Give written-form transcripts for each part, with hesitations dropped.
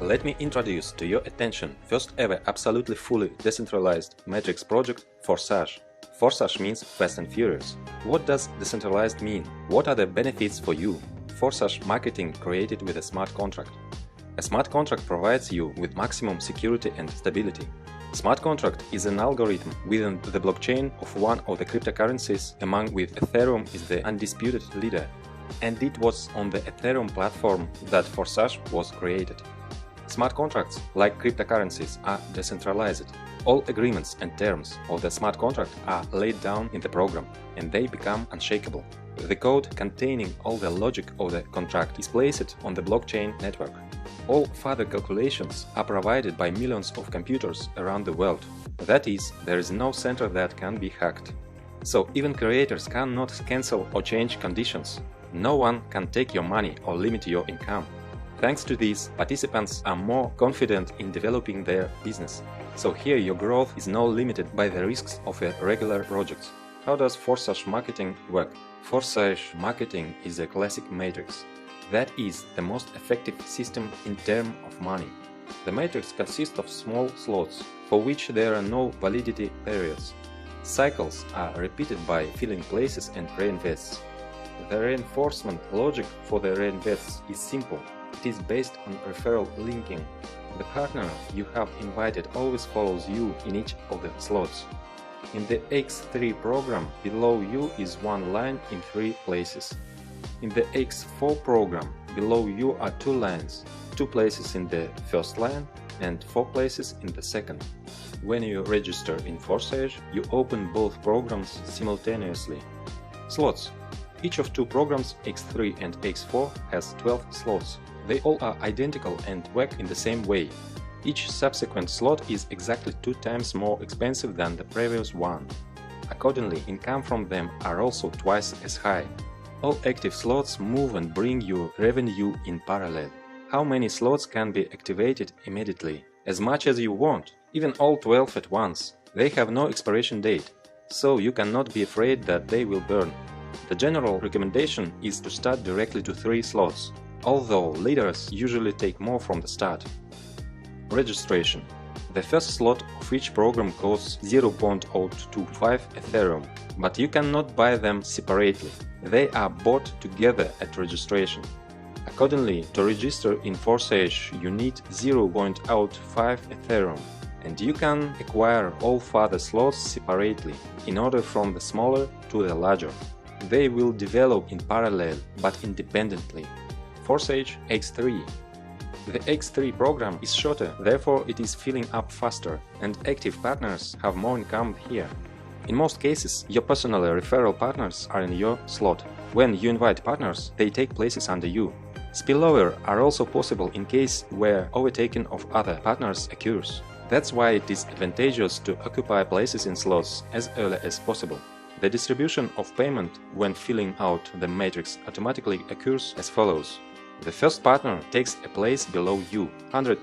Let me introduce to your attention first ever absolutely fully decentralized matrix project Forsage. Forsage means fast and furious. What does decentralized mean? What are the benefits for you? Forsage marketing created with a smart contract. A smart contract provides you with maximum security and stability. Smart contract is an algorithm within the blockchain of one of the cryptocurrencies, among which Ethereum is the undisputed leader. And it was on the Ethereum platform that Forsage was created. Smart contracts, like cryptocurrencies, are decentralized. All agreements and terms of the smart contract are laid down in the program, and they become unshakable. The code containing all the logic of the contract is placed on the blockchain network. All further calculations are provided by millions of computers around the world. That is, there is no center that can be hacked. So even creators cannot cancel or change conditions. No one can take your money or limit your income. Thanks to this, participants are more confident in developing their business. So here your growth is not limited by the risks of a regular project. How does Forsage marketing work? Forsage marketing is a classic matrix. That is the most effective system in terms of money. The matrix consists of small slots, for which there are no validity periods. Cycles are repeated by filling places and reinvests. The reinforcement logic for the reinvests is simple. It is based on referral linking. The partner you have invited always follows you in each of the slots. In the X3 program, below you is one line in 3 places. In the X4 program, below you are 2 lines, 2 places in the first line and 4 places in the second. When you register in Forsage, you open both programs simultaneously. Slots. Each of 2 programs, X3 and X4, has 12 slots. They all are identical and work in the same way. Each subsequent slot is exactly 2 times more expensive than the previous one. Accordingly, income from them are also twice as high. All active slots move and bring you revenue in parallel. How many slots can be activated immediately? As much as you want, even all 12 at once. They have no expiration date, so you cannot be afraid that they will burn. The general recommendation is to start directly to 3 slots, although leaders usually take more from the start. Registration. The first slot of each program costs 0.025 Ethereum, but you cannot buy them separately. They are bought together at registration. Accordingly, to register in Forsage, you need 0.05 Ethereum, and you can acquire all further slots separately, in order from the smaller to the larger. They will develop in parallel, but independently. Forsage X3. The X3 program is shorter, therefore it is filling up faster, and active partners have more income here. In most cases, your personal referral partners are in your slot. When you invite partners, they take places under you. Spillover are also possible in case where overtaking of other partners occurs. That's why it is advantageous to occupy places in slots as early as possible. The distribution of payment when filling out the matrix automatically occurs as follows. The first partner takes a place below you, 100%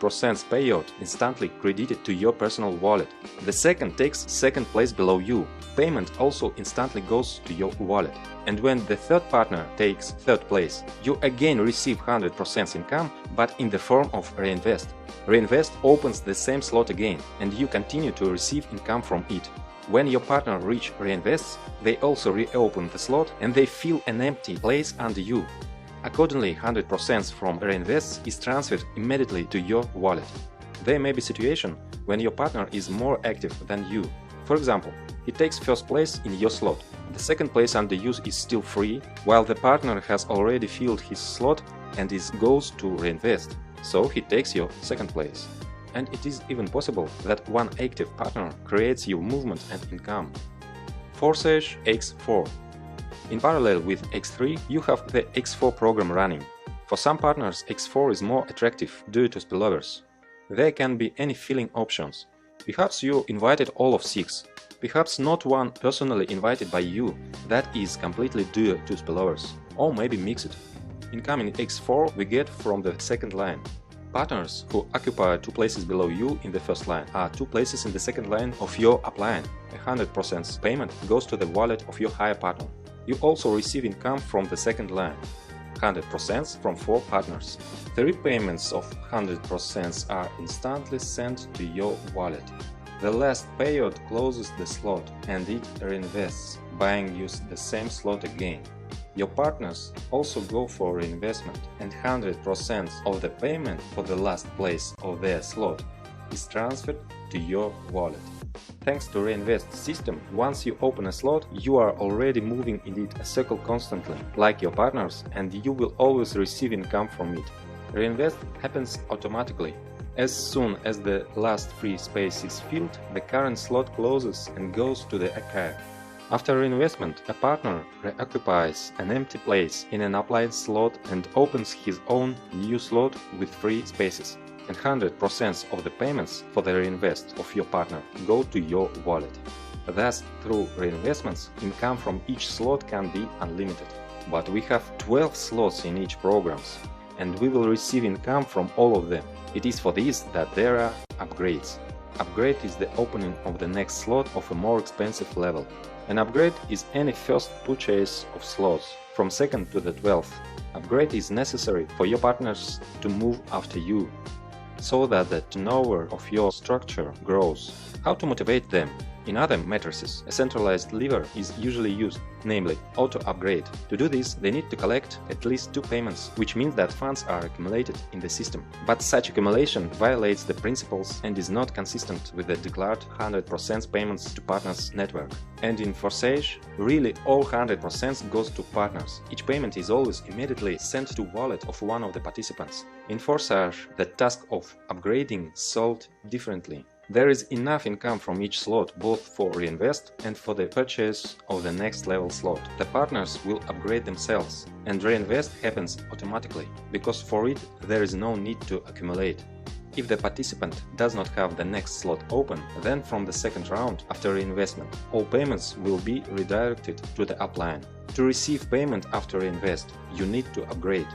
payout instantly credited to your personal wallet. The second takes second place below you, payment also instantly goes to your wallet. And when the third partner takes third place, you again receive 100% income, but in the form of reinvest. Reinvest opens the same slot again, and you continue to receive income from it. When your partner reach reinvests, they also reopen the slot and they fill an empty place under you. Accordingly, 100% from reinvests is transferred immediately to your wallet. There may be situation when your partner is more active than you. For example, he takes first place in your slot. The second place under you is still free, while the partner has already filled his slot and goes to reinvest, so he takes your second place. And it is even possible that one active partner creates you movement and income. Forsage X4. In parallel with X3, you have the X4 program running. For some partners, X4 is more attractive due to spillovers. There can be any filling options. Perhaps you invited all of 6. Perhaps not one personally invited by you, that is completely due to spillovers. Or maybe mixed. Income in X4 we get from the second line. Partners who occupy 2 places below you in the first line are 2 places in the second line of your upline. 100% payment goes to the wallet of your higher partner. You also receive income from the second line. 100% from 4 partners. The repayments of 100% are instantly sent to your wallet. The last payout closes the slot and it reinvests, buying you the same slot again. Your partners also go for reinvestment, and 100% of the payment for the last place of their slot is transferred to your wallet. Thanks to reinvest system, once you open a slot, you are already moving in it a circle constantly, like your partners, and you will always receive income from it. Reinvest happens automatically. As soon as the last free space is filled, the current slot closes and goes to the archive. After reinvestment, a partner reoccupies an empty place in an upline slot and opens his own new slot with free spaces. And 100% of the payments for the reinvest of your partner go to your wallet. Thus, through reinvestments, income from each slot can be unlimited. But we have 12 slots in each programs, and we will receive income from all of them. It is for this that there are upgrades. Upgrade is the opening of the next slot of a more expensive level. An upgrade is any first purchase of slots, from 2nd to the 12th. Upgrade is necessary for your partners to move after you, so that the turnover of your structure grows. How to motivate them? In other matrices, a centralized lever is usually used, namely auto-upgrade. To do this, they need to collect at least 2 payments, which means that funds are accumulated in the system. But such accumulation violates the principles and is not consistent with the declared 100% payments to partners network. And in Forsage, really all 100% goes to partners. Each payment is always immediately sent to wallet of one of the participants. In Forsage, the task of upgrading solved differently. There is enough income from each slot both for reinvest and for the purchase of the next level slot. The partners will upgrade themselves, and reinvest happens automatically, because for it there is no need to accumulate. If the participant does not have the next slot open, then from the second round after reinvestment, all payments will be redirected to the upline. To receive payment after reinvest, you need to upgrade.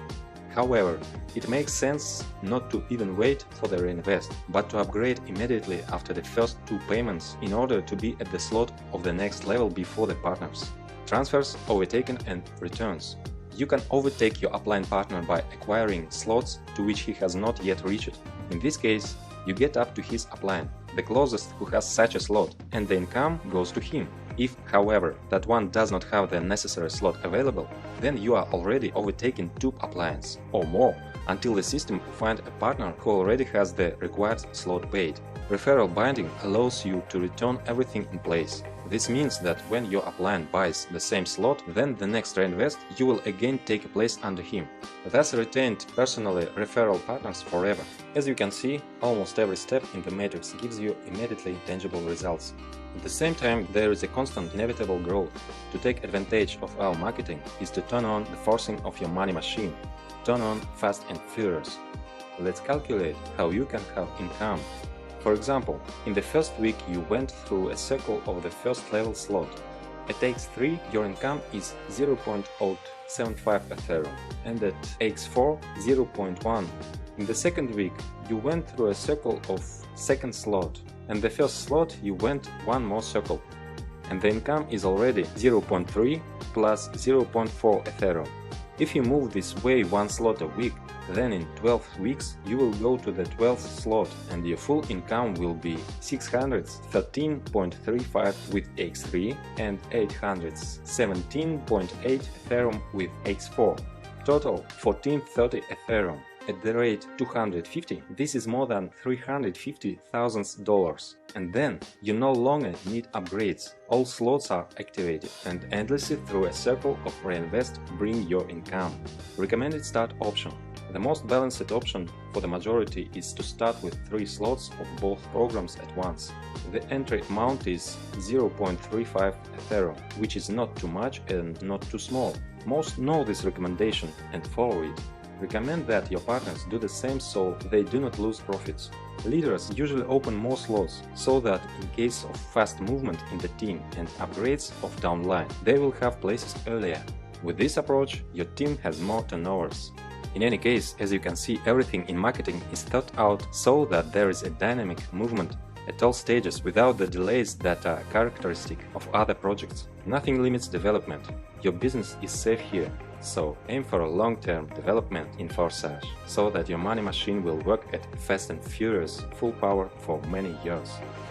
However, it makes sense not to even wait for the reinvest, but to upgrade immediately after the first 2 payments in order to be at the slot of the next level before the partners. Transfers, overtaken and returns. You can overtake your upline partner by acquiring slots to which he has not yet reached. In this case, you get up to his upline, the closest who has such a slot, and the income goes to him. If, however, that one does not have the necessary slot available, then you are already overtaking 2 uplines or more until the system finds a partner who already has the required slot paid. Referral binding allows you to return everything in place. This means that when your upline buys the same slot, then the next reinvest you will again take a place under him. Thus retained personally referral partners forever. As you can see, almost every step in the matrix gives you immediately tangible results. At the same time, there is a constant inevitable growth. To take advantage of our marketing is to turn on the forcing of your money machine. Turn on fast and furious. Let's calculate how you can have income. For example, in the first week you went through a circle of the first level slot. At x3 your income is 0.075 Ethereum and at x4 0.1. In the second week you went through a circle of second slot, and the first slot you went one more circle, and the income is already 0.3 plus 0.4 Ethereum. If you move this way one slot a week, then in 12 weeks you will go to the 12th slot and your full income will be 613.35 with x3 and 817.8 Ethereum with x4. Total 1430 Ethereum. At the rate 250, this is more than $350,000. And then you no longer need upgrades. All slots are activated and endlessly through a circle of reinvest bring your income. Recommended start option. The most balanced option for the majority is to start with 3 slots of both programs at once. The entry amount is 0.35 Ethereum, which is not too much and not too small. Most know this recommendation and follow it. Recommend that your partners do the same so they do not lose profits. Leaders usually open more slots, so that in case of fast movement in the team and upgrades of downline, they will have places earlier. With this approach, your team has more turnovers. In any case, as you can see, everything in marketing is thought out so that there is a dynamic movement at all stages without the delays that are characteristic of other projects. Nothing limits development. Your business is safe here, so aim for a long-term development in Forsage, so that your money machine will work at fast and furious full power for many years.